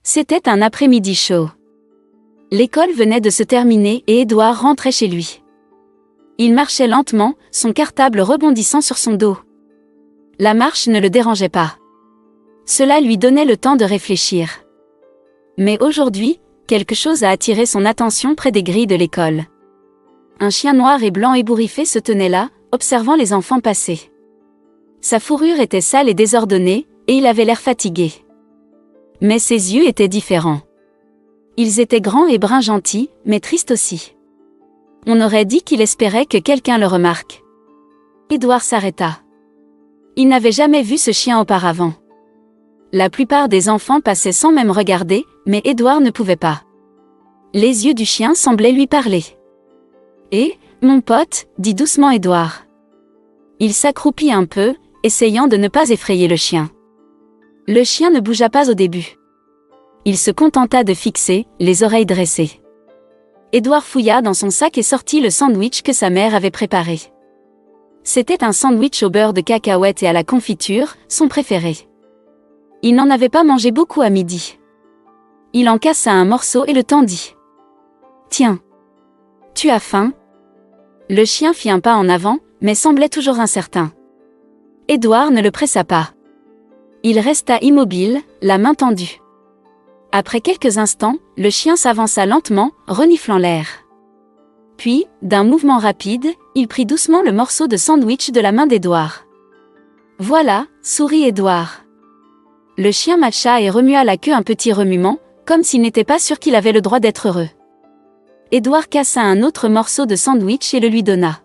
C'était un après-midi chaud. L'école venait de se terminer et Édouard rentrait chez lui. Il marchait lentement, son cartable rebondissant sur son dos. La marche ne le dérangeait pas. Cela lui donnait le temps de réfléchir. Mais aujourd'hui, quelque chose a attiré son attention près des grilles de l'école. Un chien noir et blanc ébouriffé se tenait là, observant les enfants passer. Sa fourrure était sale et désordonnée, et il avait l'air fatigué. Mais ses yeux étaient différents. Ils étaient grands et bruns gentils, mais tristes aussi. On aurait dit qu'il espérait que quelqu'un le remarque. Édouard s'arrêta. Il n'avait jamais vu ce chien auparavant. La plupart des enfants passaient sans même regarder, mais Édouard ne pouvait pas. Les yeux du chien semblaient lui parler. « Eh, mon pote » dit doucement Édouard. Il s'accroupit un peu, essayant de ne pas effrayer le chien. Le chien ne bougea pas au début. Il se contenta de fixer, les oreilles dressées. Édouard fouilla dans son sac et sortit le sandwich que sa mère avait préparé. C'était un sandwich au beurre de cacahuète et à la confiture, son préféré. Il n'en avait pas mangé beaucoup à midi. Il en cassa un morceau et le tendit. « Tiens. Tu as faim ?» Le chien fit un pas en avant, mais semblait toujours incertain. Édouard ne le pressa pas. Il resta immobile, la main tendue. Après quelques instants, le chien s'avança lentement, reniflant l'air. Puis, d'un mouvement rapide, il prit doucement le morceau de sandwich de la main d'Édouard. « Voilà » sourit Édouard. Le chien matcha et remua la queue un petit remuement, comme s'il n'était pas sûr qu'il avait le droit d'être heureux. Édouard cassa un autre morceau de sandwich et le lui donna.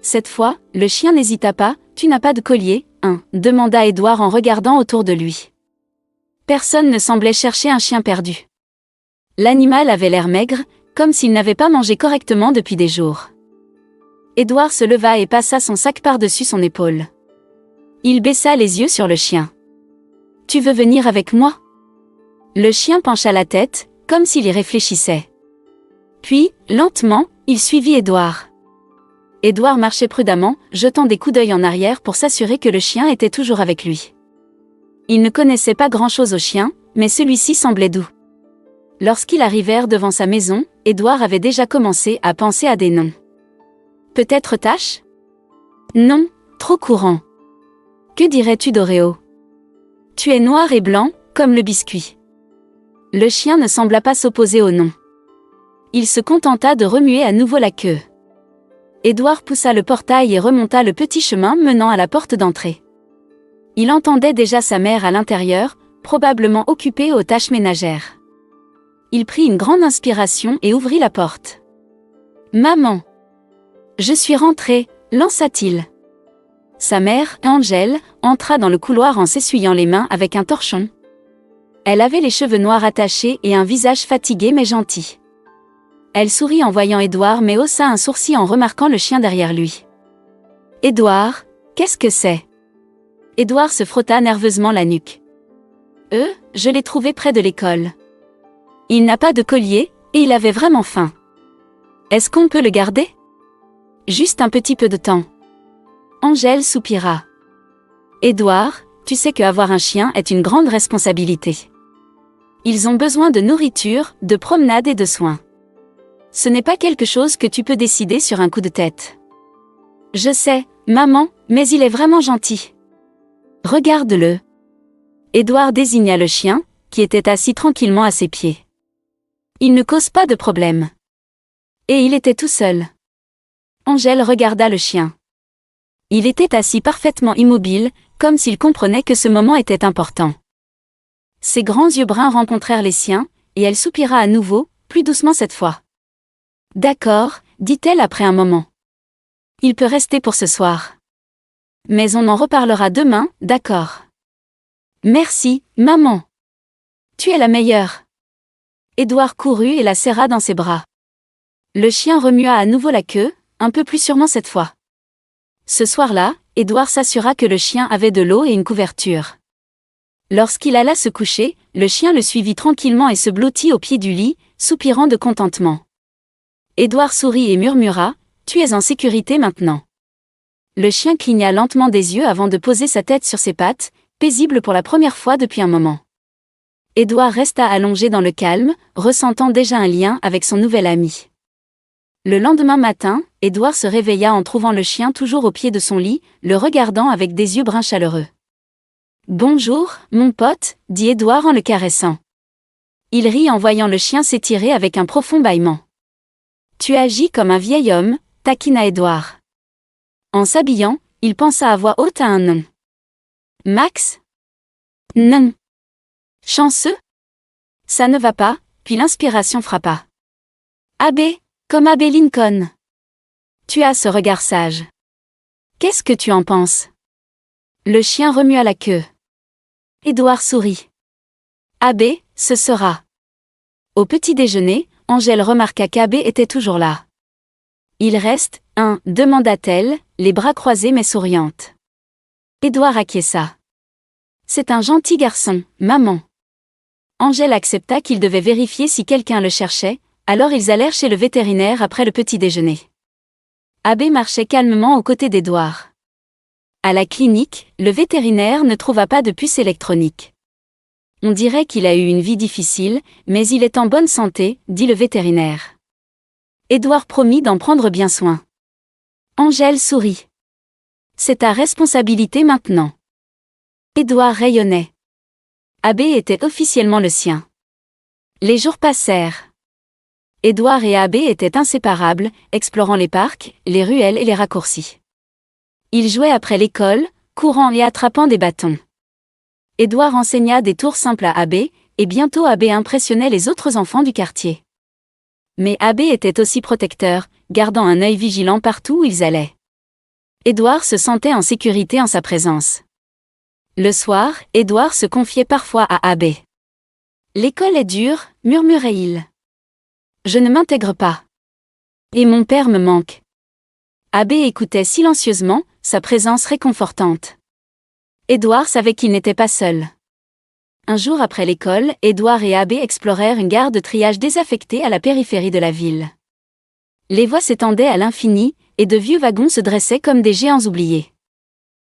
Cette fois, le chien n'hésita pas. « Tu n'as pas de collier, hein ?» demanda Édouard en regardant autour de lui. Personne ne semblait chercher un chien perdu. L'animal avait l'air maigre, comme s'il n'avait pas mangé correctement depuis des jours. Édouard se leva et passa son sac par-dessus son épaule. Il baissa les yeux sur le chien. « Tu veux venir avec moi ?» Le chien pencha la tête, comme s'il y réfléchissait. Puis, lentement, il suivit Édouard. Édouard marchait prudemment, jetant des coups d'œil en arrière pour s'assurer que le chien était toujours avec lui. Il ne connaissait pas grand-chose au chien, mais celui-ci semblait doux. Lorsqu'ils arrivèrent devant sa maison, Édouard avait déjà commencé à penser à des noms. Peut-être Tache ? Non, trop courant. Que dirais-tu d'Oreo ? Tu es noir et blanc, comme le biscuit. Le chien ne sembla pas s'opposer au nom. Il se contenta de remuer à nouveau la queue. Édouard poussa le portail et remonta le petit chemin menant à la porte d'entrée. Il entendait déjà sa mère à l'intérieur, probablement occupée aux tâches ménagères. Il prit une grande inspiration et ouvrit la porte. « Maman !»« Je suis rentré » lança-t-il. Sa mère, Angèle, entra dans le couloir en s'essuyant les mains avec un torchon. Elle avait les cheveux noirs attachés et un visage fatigué mais gentil. Elle sourit en voyant Édouard mais haussa un sourcil en remarquant le chien derrière lui. « Édouard, qu'est-ce que c'est ?» Édouard se frotta nerveusement la nuque. « Je l'ai trouvé près de l'école. Il n'a pas de collier, et il avait vraiment faim. Est-ce qu'on peut le garder ? Juste un petit peu de temps. » Angèle soupira. « Édouard, tu sais qu'avoir un chien est une grande responsabilité. Ils ont besoin de nourriture, de promenade et de soins. Ce n'est pas quelque chose que tu peux décider sur un coup de tête. »« Je sais, maman, mais il est vraiment gentil. Regarde-le. » Édouard désigna le chien, qui était assis tranquillement à ses pieds. Il ne cause pas de problème. Et il était tout seul. Angèle regarda le chien. Il était assis parfaitement immobile, comme s'il comprenait que ce moment était important. Ses grands yeux bruns rencontrèrent les siens, et elle soupira à nouveau, plus doucement cette fois. « D'accord, » dit-elle après un moment. « Il peut rester pour ce soir. Mais on en reparlera demain, d'accord. » « Merci, maman. Tu es la meilleure. » Édouard courut et la serra dans ses bras. Le chien remua à nouveau la queue, un peu plus sûrement cette fois. Ce soir-là, Édouard s'assura que le chien avait de l'eau et une couverture. Lorsqu'il alla se coucher, le chien le suivit tranquillement et se blottit au pied du lit, soupirant de contentement. Édouard sourit et murmura « Tu es en sécurité maintenant. » Le chien cligna lentement des yeux avant de poser sa tête sur ses pattes, paisible pour la première fois depuis un moment. Édouard resta allongé dans le calme, ressentant déjà un lien avec son nouvel ami. Le lendemain matin, Édouard se réveilla en trouvant le chien toujours au pied de son lit, le regardant avec des yeux bruns chaleureux. « Bonjour, mon pote », dit Édouard en le caressant. Il rit en voyant le chien s'étirer avec un profond bâillement. « Tu agis comme un vieil homme », taquina Édouard. En s'habillant, il pensa à voix haute à un nom. « Max ? Non. Chanceux ? Ça ne va pas », puis l'inspiration frappa. « Abbé, comme Abbé Lincoln. Tu as ce regard sage. Qu'est-ce que tu en penses ?» Le chien remua la queue. Édouard sourit. « Abbé, ce sera. » Au petit déjeuner, Angèle remarqua qu'Abbé était toujours là. « Il reste, hein ?» demanda-t-elle, les bras croisés mais souriante. Édouard acquiesça. « C'est un gentil garçon, maman. » Angèle accepta qu'il devait vérifier si quelqu'un le cherchait, alors ils allèrent chez le vétérinaire après le petit déjeuner. Abbé marchait calmement aux côtés d'Édouard. À la clinique, le vétérinaire ne trouva pas de puce électronique. « On dirait qu'il a eu une vie difficile, mais il est en bonne santé », dit le vétérinaire. Édouard promit d'en prendre bien soin. Angèle sourit. « C'est ta responsabilité maintenant. » Édouard rayonnait. Abbé était officiellement le sien. Les jours passèrent. Édouard et Abbé étaient inséparables, explorant les parcs, les ruelles et les raccourcis. Ils jouaient après l'école, courant et attrapant des bâtons. Édouard enseigna des tours simples à Abbé, et bientôt Abbé impressionnait les autres enfants du quartier. Mais Abbé était aussi protecteur, gardant un œil vigilant partout où ils allaient. Édouard se sentait en sécurité en sa présence. Le soir, Édouard se confiait parfois à Abbé. « L'école est dure », murmurait-il. « Je ne m'intègre pas. Et mon père me manque. » Abbé écoutait silencieusement, sa présence réconfortante. Édouard savait qu'il n'était pas seul. Un jour après l'école, Édouard et Abbé explorèrent une gare de triage désaffectée à la périphérie de la ville. Les voies s'étendaient à l'infini, et de vieux wagons se dressaient comme des géants oubliés.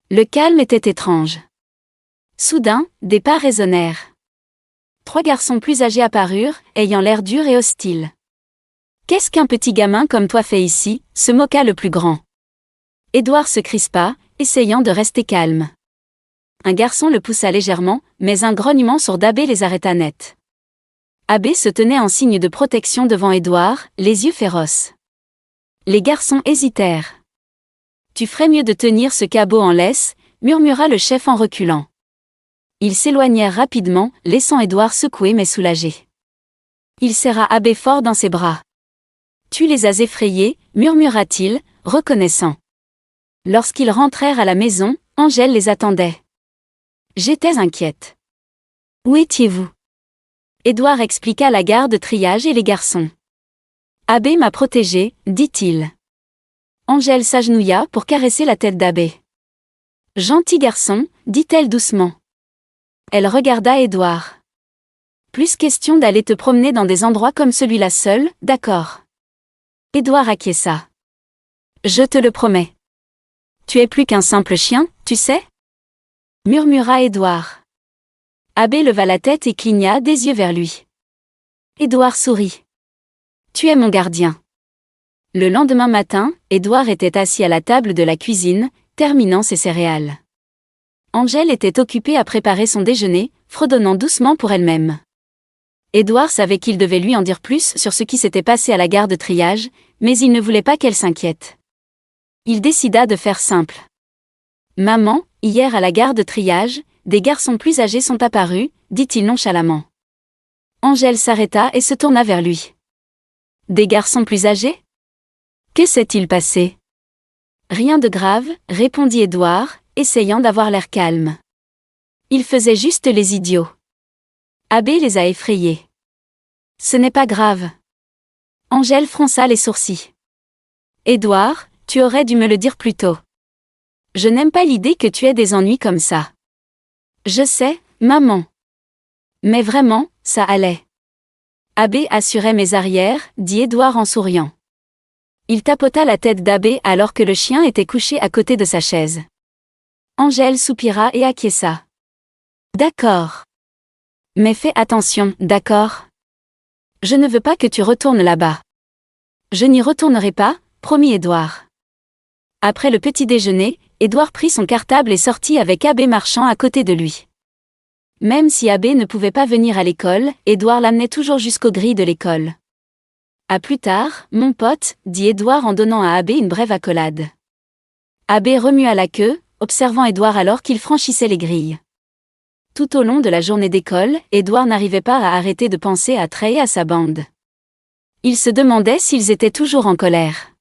Le calme était étrange. Soudain, des pas résonnèrent. 3 garçons plus âgés apparurent, ayant l'air dur et hostile. « Qu'est-ce qu'un petit gamin comme toi fait ici ?» se moqua le plus grand. Édouard se crispa, essayant de rester calme. Un garçon le poussa légèrement, mais un grognement sourd d'Abbé les arrêta net. Abbé se tenait en signe de protection devant Édouard, les yeux féroces. Les garçons hésitèrent. « Tu ferais mieux de tenir ce cabot en laisse », murmura le chef en reculant. Ils s'éloignèrent rapidement, laissant Édouard secoué mais soulagé. Il serra Abbé fort dans ses bras. « Tu les as effrayés », murmura-t-il, reconnaissant. Lorsqu'ils rentrèrent à la maison, Angèle les attendait. « J'étais inquiète. »« Où étiez-vous » Édouard expliqua la gare de triage et les garçons. « Abbé m'a protégé », dit-il. Angèle s'agenouilla pour caresser la tête d'Abbé. « Gentil garçon », dit-elle doucement. Elle regarda Édouard. « Plus question d'aller te promener dans des endroits comme celui-là seul, d'accord ?» Édouard acquiesça. « Je te le promets. Tu es plus qu'un simple chien, tu sais ?» murmura Édouard. Abbé leva la tête et cligna des yeux vers lui. Édouard sourit. « Tu es mon gardien. » Le lendemain matin, Édouard était assis à la table de la cuisine, terminant ses céréales. Angèle était occupée à préparer son déjeuner, fredonnant doucement pour elle-même. Édouard savait qu'il devait lui en dire plus sur ce qui s'était passé à la gare de triage, mais il ne voulait pas qu'elle s'inquiète. Il décida de faire simple. « Maman, hier à la gare de triage, des garçons plus âgés sont apparus », dit-il nonchalamment. Angèle s'arrêta et se tourna vers lui. « Des garçons plus âgés ? Que s'est-il passé ?»« Rien de grave », répondit Édouard, essayant d'avoir l'air calme. « Ils faisaient juste les idiots. Abbé les a effrayés. »« Ce n'est pas grave. » Angèle fronça les sourcils. « Édouard, tu aurais dû me le dire plus tôt. Je n'aime pas l'idée que tu aies des ennuis comme ça. »« Je sais, maman. Mais vraiment, ça allait. » Abbé assurait mes arrières, dit Édouard en souriant. Il tapota la tête d'Abbé alors que le chien était couché à côté de sa chaise. Angèle soupira et acquiesça. « D'accord. » Mais fais attention, d'accord? Je ne veux pas que tu retournes là-bas. Je n'y retournerai pas, promit Édouard. Après le petit déjeuner, Édouard prit son cartable et sortit avec Abbé marchant à côté de lui. Même si Abbé ne pouvait pas venir à l'école, Édouard l'amenait toujours jusqu'aux grilles de l'école. À plus tard, mon pote, dit Édouard en donnant à Abbé une brève accolade. Abbé remua la queue, observant Édouard alors qu'il franchissait les grilles. Tout au long de la journée d'école, Édouard n'arrivait pas à arrêter de penser à Trey et à sa bande. Il se demandait s'ils étaient toujours en colère.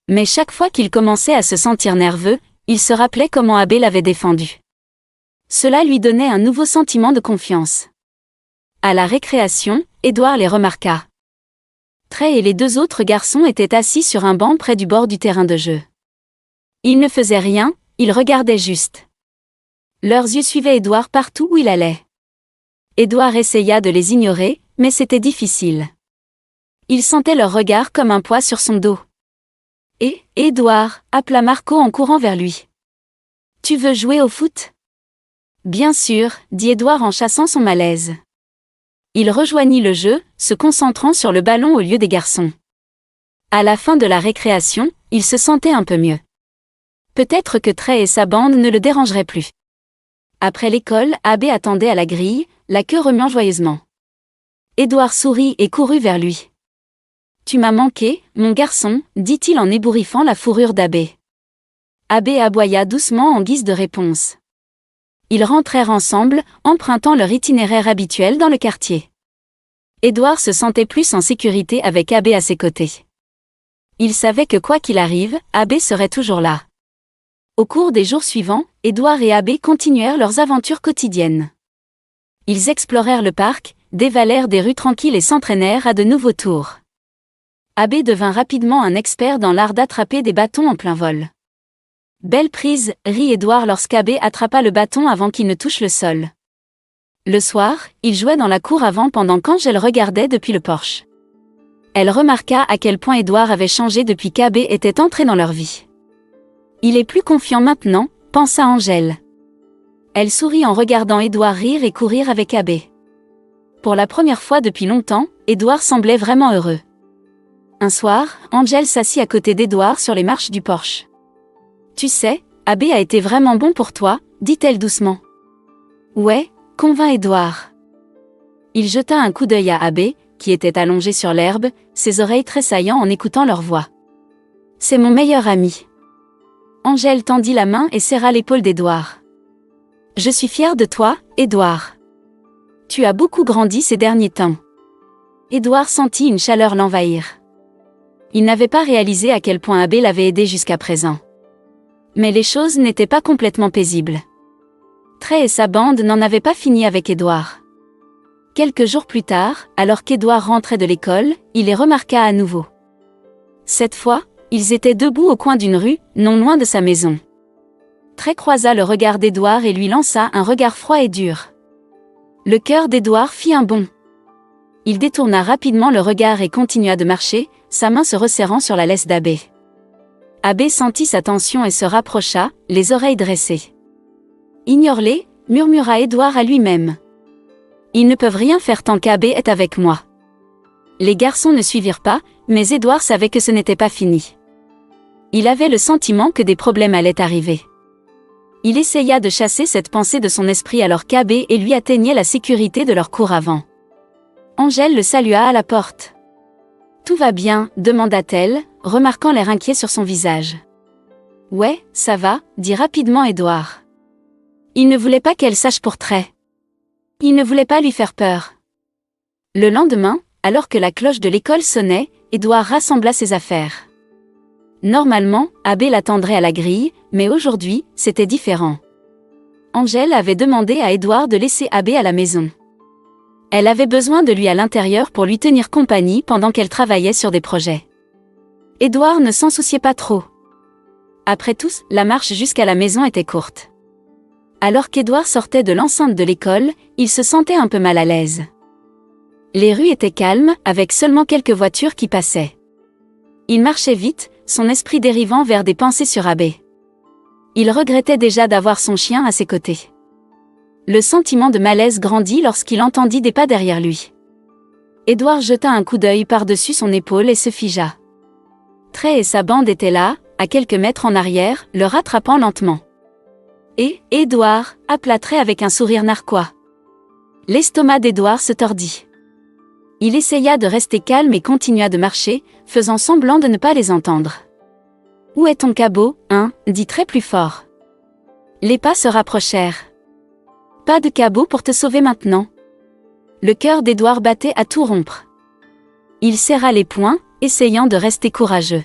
Mais chaque fois qu'il commençait à se sentir nerveux, il se rappelait comment Abbé l'avait défendu. Cela lui donnait un nouveau sentiment de confiance. À la récréation, Édouard les remarqua. Trey et les deux autres garçons étaient assis sur un banc près du bord du terrain de jeu. Ils ne faisaient rien, ils regardaient juste. Leurs yeux suivaient Édouard partout où il allait. Édouard essaya de les ignorer, mais c'était difficile. Il sentait leur regard comme un poids sur son dos. « Édouard » appela Marco en courant vers lui. « Tu veux jouer au foot ?» « Bien sûr » dit Édouard en chassant son malaise. Il rejoignit le jeu, se concentrant sur le ballon au lieu des garçons. À la fin de la récréation, il se sentait un peu mieux. Peut-être que Trey et sa bande ne le dérangeraient plus. Après l'école, Abbé attendait à la grille, la queue remuant joyeusement. Édouard sourit et courut vers lui. « Tu m'as manqué, mon garçon » dit-il en ébouriffant la fourrure d'Abbé. Abbé aboya doucement en guise de réponse. Ils rentrèrent ensemble, empruntant leur itinéraire habituel dans le quartier. Édouard se sentait plus en sécurité avec Abbé à ses côtés. Il savait que quoi qu'il arrive, Abbé serait toujours là. Au cours des jours suivants, Édouard et Abbé continuèrent leurs aventures quotidiennes. Ils explorèrent le parc, dévalèrent des rues tranquilles et s'entraînèrent à de nouveaux tours. Abbé devint rapidement un expert dans l'art d'attraper des bâtons en plein vol. Belle prise, rit Édouard lorsqu'Abbé attrapa le bâton avant qu'il ne touche le sol. Le soir, il jouait dans la cour avant pendant qu'Angèle regardait depuis le porche. Elle remarqua à quel point Édouard avait changé depuis qu'Abbé était entré dans leur vie. Il est plus confiant maintenant, pensa Angèle. Elle sourit en regardant Édouard rire et courir avec Abbé. Pour la première fois depuis longtemps, Édouard semblait vraiment heureux. Un soir, Angèle s'assit à côté d'Édouard sur les marches du porche. « Tu sais, Abbé a été vraiment bon pour toi » dit-elle doucement. « Ouais » convint Édouard. Il jeta un coup d'œil à Abbé, qui était allongé sur l'herbe, ses oreilles tressaillant en écoutant leur voix. « C'est mon meilleur ami. » Angèle tendit la main et serra l'épaule d'Édouard. « Je suis fière de toi, Édouard. Tu as beaucoup grandi ces derniers temps. » Édouard sentit une chaleur l'envahir. Il n'avait pas réalisé à quel point Abbé l'avait aidé jusqu'à présent. Mais les choses n'étaient pas complètement paisibles. Trey et sa bande n'en avaient pas fini avec Édouard. Quelques jours plus tard, alors qu'Édouard rentrait de l'école, il les remarqua à nouveau. Cette fois, ils étaient debout au coin d'une rue, non loin de sa maison. Trey croisa le regard d'Édouard et lui lança un regard froid et dur. Le cœur d'Édouard fit un bond. Il détourna rapidement le regard et continua de marcher, sa main se resserrant sur la laisse d'Abbé. Abbé sentit sa tension et se rapprocha, les oreilles dressées. « Ignore-les » murmura Édouard à lui-même. « Ils ne peuvent rien faire tant qu'Abbé est avec moi. » Les garçons ne suivirent pas, mais Édouard savait que ce n'était pas fini. Il avait le sentiment que des problèmes allaient arriver. Il essaya de chasser cette pensée de son esprit alors qu'Abbé et lui atteignaient la sécurité de leur cour avant. Angèle le salua à la porte. « Tout va bien » demanda-t-elle, remarquant l'air inquiet sur son visage. « Ouais, ça va » dit rapidement Édouard. Il ne voulait pas qu'elle sache pour Trey. Il ne voulait pas lui faire peur. Le lendemain, alors que la cloche de l'école sonnait, Édouard rassembla ses affaires. Normalement, Abbé l'attendrait à la grille, mais aujourd'hui, c'était différent. Angèle avait demandé à Édouard de laisser Abbé à la maison. Elle avait besoin de lui à l'intérieur pour lui tenir compagnie pendant qu'elle travaillait sur des projets. Édouard ne s'en souciait pas trop. Après tout, la marche jusqu'à la maison était courte. Alors qu'Édouard sortait de l'enceinte de l'école, il se sentait un peu mal à l'aise. Les rues étaient calmes, avec seulement quelques voitures qui passaient. Il marchait vite, son esprit dérivant vers des pensées sur Abbé. Il regrettait déjà d'avoir son chien à ses côtés. Le sentiment de malaise grandit lorsqu'il entendit des pas derrière lui. Édouard jeta un coup d'œil par-dessus son épaule et se figea. Trey et sa bande étaient là, à quelques mètres en arrière, le rattrapant lentement. Et, Édouard, appela Trey avec un sourire narquois. L'estomac d'Édouard se tordit. Il essaya de rester calme et continua de marcher, faisant semblant de ne pas les entendre. « Où est ton cabot, hein » dit Trey plus fort. Les pas se rapprochèrent. « Pas de cabot pour te sauver maintenant. » Le cœur d'Édouard battait à tout rompre. Il serra les poings, essayant de rester courageux.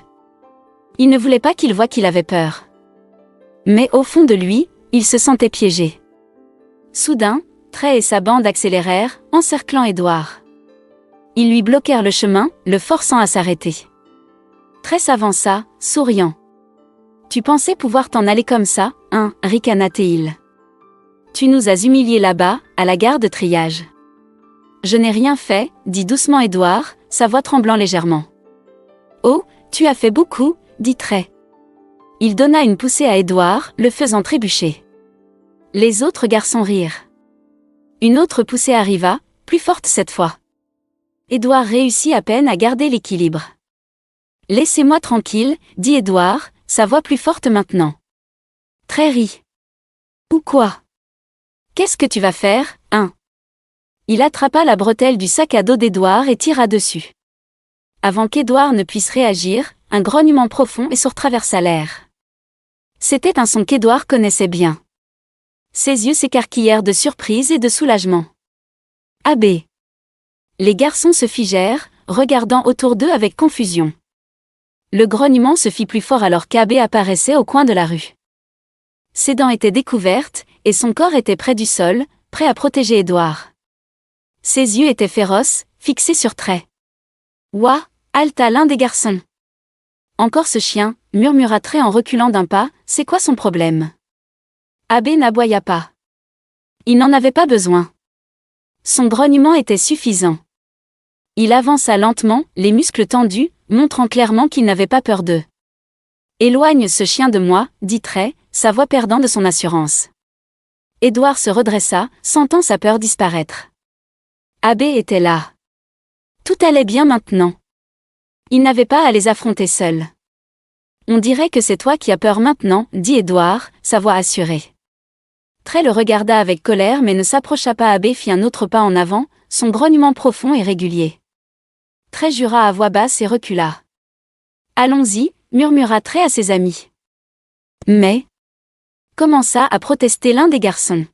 Il ne voulait pas qu'il voie qu'il avait peur. Mais au fond de lui, il se sentait piégé. Soudain, Trey et sa bande accélérèrent, encerclant Édouard. Ils lui bloquèrent le chemin, le forçant à s'arrêter. Trey s'avança, souriant. « Tu pensais pouvoir t'en aller comme ça, hein » ricana Théil. « Tu nous as humiliés là-bas, à la gare de triage. » « Je n'ai rien fait, » dit doucement Édouard, sa voix tremblant légèrement. « Oh, tu as fait beaucoup, » dit Trey. Il donna une poussée à Édouard, le faisant trébucher. Les autres garçons rirent. Une autre poussée arriva, plus forte cette fois. Édouard réussit à peine à garder l'équilibre. « Laissez-moi tranquille, » dit Édouard, sa voix plus forte maintenant. Trey rit. « Ou quoi ? Qu'est-ce que tu vas faire, hein ?» Il attrapa la bretelle du sac à dos d'Édouard et tira dessus. Avant qu'Édouard ne puisse réagir, un grognement profond et sourd traversa l'air. C'était un son qu'Édouard connaissait bien. Ses yeux s'écarquillèrent de surprise et de soulagement. « Abbé !» Les garçons se figèrent, regardant autour d'eux avec confusion. Le grognement se fit plus fort alors qu'Abbé apparaissait au coin de la rue. Ses dents étaient découvertes, et son corps était près du sol, prêt à protéger Édouard. Ses yeux étaient féroces, fixés sur Trey. « Ouah » haleta l'un des garçons. « Encore ce chien » murmura Trey en reculant d'un pas, « c'est quoi son problème ?» Abbé n'aboya pas. Il n'en avait pas besoin. Son grognement était suffisant. Il avança lentement, les muscles tendus, montrant clairement qu'il n'avait pas peur d'eux. « Éloigne ce chien de moi » dit Trey, sa voix perdant de son assurance. Édouard se redressa, sentant sa peur disparaître. Abbé était là. Tout allait bien maintenant. Il n'avait pas à les affronter seul. « On dirait que c'est toi qui as peur maintenant » dit Édouard, sa voix assurée. Trey le regarda avec colère mais ne s'approcha pas. Abbé fit un autre pas en avant, son grognement profond et régulier. Trey jura à voix basse et recula. « Allons-y » murmura Trey à ses amis. Mais commença à protester l'un des garçons.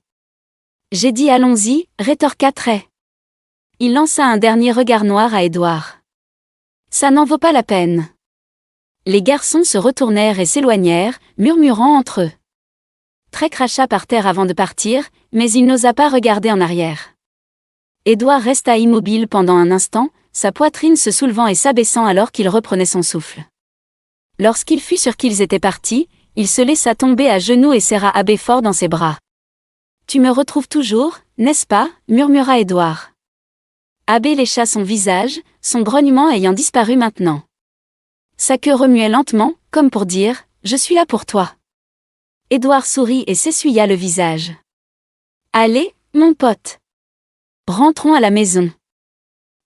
« J'ai dit allons-y » rétorqua Trey. Il lança un dernier regard noir à Édouard. « Ça n'en vaut pas la peine. » Les garçons se retournèrent et s'éloignèrent, murmurant entre eux. Trey cracha par terre avant de partir, mais il n'osa pas regarder en arrière. Édouard resta immobile pendant un instant, sa poitrine se soulevant et s'abaissant alors qu'il reprenait son souffle. Lorsqu'il fut sûr qu'ils étaient partis, il se laissa tomber à genoux et serra Abbé fort dans ses bras. « Tu me retrouves toujours, n'est-ce pas » murmura Édouard. Abbé lécha son visage, son grognement ayant disparu maintenant. Sa queue remuait lentement, comme pour dire « Je suis là pour toi ». Édouard sourit et s'essuya le visage. « Allez, mon pote. Rentrons à la maison. »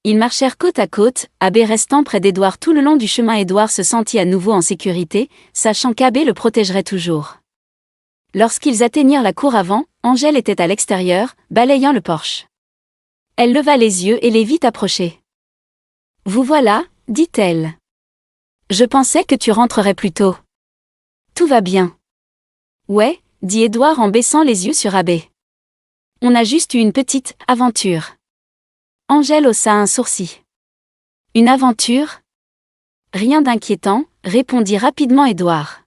Ils marchèrent côte à côte, Abbé restant près d'Édouard tout le long du chemin. Édouard se sentit à nouveau en sécurité, sachant qu'Abbé le protégerait toujours. Lorsqu'ils atteignirent la cour avant, Angèle était à l'extérieur, balayant le porche. Elle leva les yeux et les vit approcher. « Vous voilà » dit-elle. « Je pensais que tu rentrerais plus tôt. »« Tout va bien. »« Ouais » dit Édouard en baissant les yeux sur Abbé. « On a juste eu une petite aventure. » Angèle haussa un sourcil. « Une aventure ?»« Rien d'inquiétant » répondit rapidement Édouard.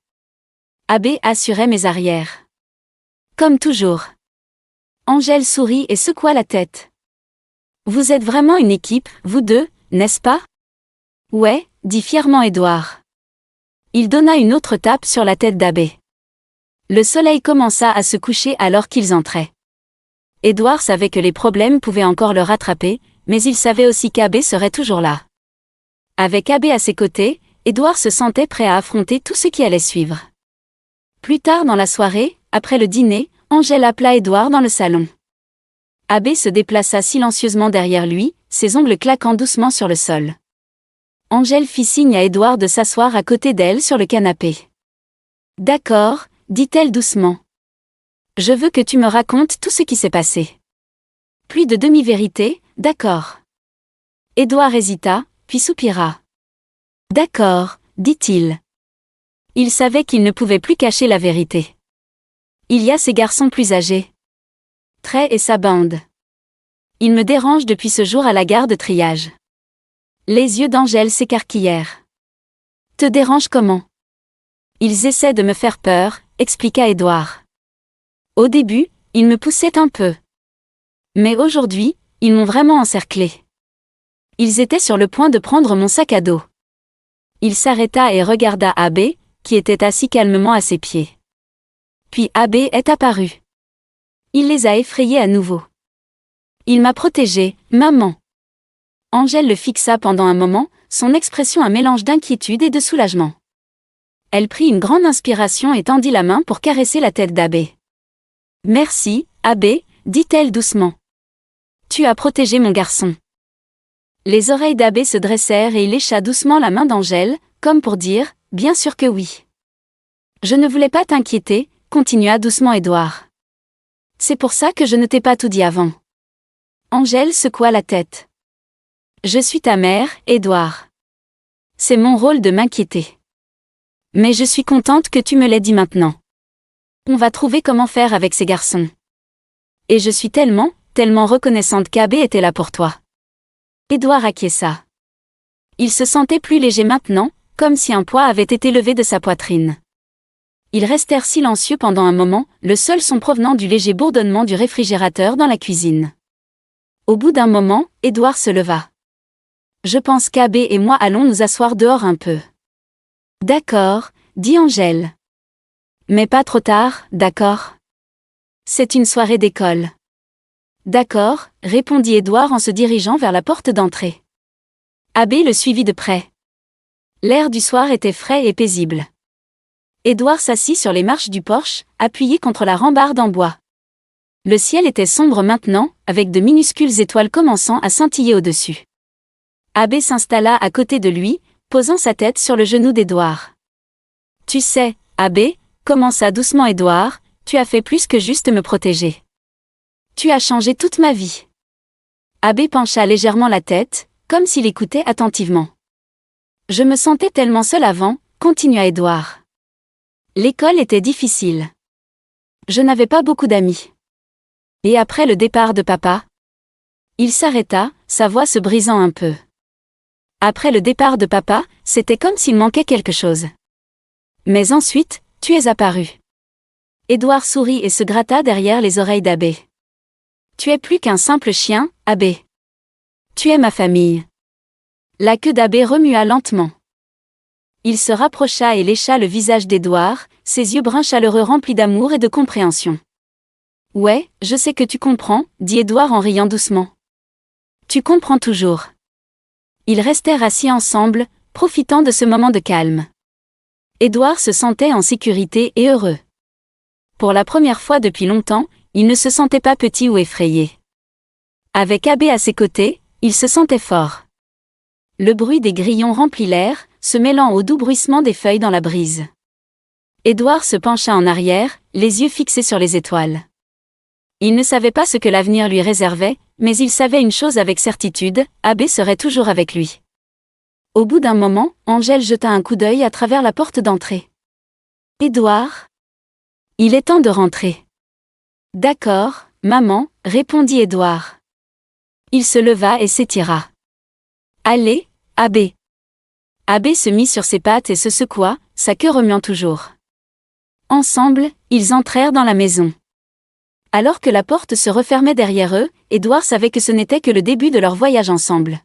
Abbé assurait mes arrières. « Comme toujours. » Angèle sourit et secoua la tête. « Vous êtes vraiment une équipe, vous deux, n'est-ce pas ?»« Ouais » dit fièrement Édouard. Il donna une autre tape sur la tête d'Abbé. Le soleil commença à se coucher alors qu'ils entraient. Édouard savait que les problèmes pouvaient encore le rattraper, mais il savait aussi qu'Abbé serait toujours là. Avec Abbé à ses côtés, Édouard se sentait prêt à affronter tout ce qui allait suivre. Plus tard dans la soirée, après le dîner, Angèle appela Édouard dans le salon. Abbé se déplaça silencieusement derrière lui, ses ongles claquant doucement sur le sol. Angèle fit signe à Édouard de s'asseoir à côté d'elle sur le canapé. « D'accord, dit-elle doucement. Je veux que tu me racontes tout ce qui s'est passé. Plus de demi-vérité, d'accord. » Édouard hésita, puis soupira. « D'accord, dit-il. » Il savait qu'il ne pouvait plus cacher la vérité. Il y a ces garçons plus âgés. Trey et sa bande. Ils me dérangent depuis ce jour à la gare de triage. Les yeux d'Angèle s'écarquillèrent. Te dérange comment? Ils essaient de me faire peur, expliqua Édouard. Au début, ils me poussaient un peu. Mais aujourd'hui, ils m'ont vraiment encerclé. Ils étaient sur le point de prendre mon sac à dos. Il s'arrêta et regarda Abbé, qui était assis calmement à ses pieds. Puis Abbé est apparu. Il les a effrayés à nouveau. Il m'a protégée, maman. Angèle le fixa pendant un moment, son expression un mélange d'inquiétude et de soulagement. Elle prit une grande inspiration et tendit la main pour caresser la tête d'Abbé. « Merci, Abbé, dit-elle doucement. Tu as protégé mon garçon. » Les oreilles d'Abbé se dressèrent et il lécha doucement la main d'Angèle, comme pour dire « Bien sûr que oui. » « Je ne voulais pas t'inquiéter, » continua doucement Édouard. « C'est pour ça que je ne t'ai pas tout dit avant. » Angèle secoua la tête. « Je suis ta mère, Édouard. C'est mon rôle de m'inquiéter. Mais je suis contente que tu me l'aies dit maintenant. On va trouver comment faire avec ces garçons. Et je suis tellement reconnaissante qu'Abbé était là pour toi. » Édouard acquiesça. Il se sentait plus léger maintenant, comme si un poids avait été levé de sa poitrine. Ils restèrent silencieux pendant un moment, le seul son provenant du léger bourdonnement du réfrigérateur dans la cuisine. Au bout d'un moment, Édouard se leva. « Je pense qu'Abbé et moi allons nous asseoir dehors un peu. »« D'accord, » dit Angèle. « Mais pas trop tard, d'accord ? C'est une soirée d'école. »« D'accord, » répondit Édouard en se dirigeant vers la porte d'entrée. Abbé le suivit de près. L'air du soir était frais et paisible. Édouard s'assit sur les marches du porche, appuyé contre la rambarde en bois. Le ciel était sombre maintenant, avec de minuscules étoiles commençant à scintiller au-dessus. Abbé s'installa à côté de lui, posant sa tête sur le genou d'Édouard. « Tu sais, Abbé, » commença doucement Édouard, « tu as fait plus que juste me protéger. Tu as changé toute ma vie. » Abbé pencha légèrement la tête, comme s'il écoutait attentivement. « Je me sentais tellement seul avant, » continua Édouard. L'école était difficile. Je n'avais pas beaucoup d'amis. Et après le départ de papa? Il s'arrêta, sa voix se brisant un peu. Après le départ de papa, c'était comme s'il manquait quelque chose. Mais ensuite, tu es apparu. Édouard sourit et se gratta derrière les oreilles d'Abbé. Tu es plus qu'un simple chien, Abbé. Tu es ma famille. La queue d'Abbé remua lentement. Il se rapprocha et lécha le visage d'Édouard, ses yeux bruns chaleureux remplis d'amour et de compréhension. « Ouais, je sais que tu comprends, » dit Édouard en riant doucement. « Tu comprends toujours. » Ils restèrent assis ensemble, profitant de ce moment de calme. Édouard se sentait en sécurité et heureux. Pour la première fois depuis longtemps, il ne se sentait pas petit ou effrayé. Avec Abbé à ses côtés, il se sentait fort. Le bruit des grillons remplit l'air, se mêlant au doux bruissement des feuilles dans la brise. Édouard se pencha en arrière, les yeux fixés sur les étoiles. Il ne savait pas ce que l'avenir lui réservait, mais il savait une chose avec certitude, Abbé serait toujours avec lui. Au bout d'un moment, Angèle jeta un coup d'œil à travers la porte d'entrée. « Édouard ? Il est temps de rentrer. »« D'accord, maman, » répondit Édouard. Il se leva et s'étira. « Allez, Abbé. » Abbé se mit sur ses pattes et se secoua, sa queue remuant toujours. Ensemble, ils entrèrent dans la maison. Alors que la porte se refermait derrière eux, Édouard savait que ce n'était que le début de leur voyage ensemble.